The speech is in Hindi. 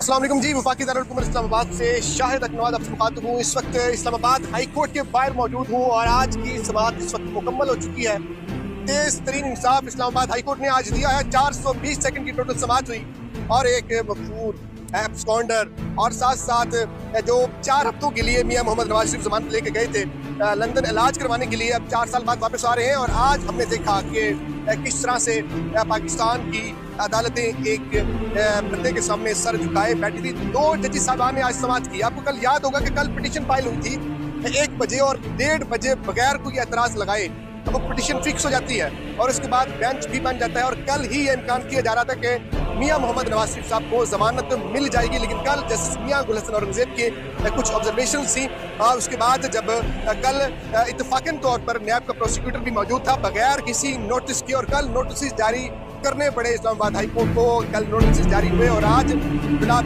अस्सलाम वालेकुम जी, वफाकी दारुल हुकूमत इस्लामाबाद से शाहिद अकनवाद आपसे मुखातिब हूँ। इस वक्त इस्लामाबाद हाई कोर्ट के बाहर मौजूद हूँ और आज की समाअत इस वक्त मुकम्मल हो चुकी है। तेज़ तरीन इंसाफ इस्लामाबाद हाई कोर्ट ने आज दिया है। 420 सेकंड की टोटल समाअत हुई और एक मकबूल एब्सकॉन्डर और साथ साथ जो 4 हफ्तों के लिए मियां मोहम्मद नवाज शरीफ जमानत लेके गए थे लंदन इलाज करवाने के लिए, अब 4 साल बाद वापस आ रहे हैं। और आज हमने देखा कि किस तरह से पाकिस्तान की अदालतें एक बंदे के सामने सर झुकाए बैठी थी। 2 जजी साहबान ने आज समाअत की। आपको कल याद होगा कि कल पिटीशन फाइल हुई थी 1 बजे और 1:30 बजे बगैर कोई एतराज़ लगाए अब वो पिटीशन फिक्स हो जाती है और उसके बाद बेंच भी बन जाता है। और कल ही ये इम्कान किया जा रहा था कि मियां मोहम्मद नवाज शरीफ साहब को जमानत मिल जाएगी, लेकिन कल जस्टिस मियां गुल हसन औरंगजेब के कुछ ऑब्जर्वेशन थी और उसके बाद जब कल इत्तफाकन तौर पर नैब का प्रोसिक्यूटर भी मौजूद था बगैर किसी नोटिस के, और कल नोटिस जारी करने पड़े इस्लामाबाद हाई कोर्ट को। कल नोटिस जारी हुए और आज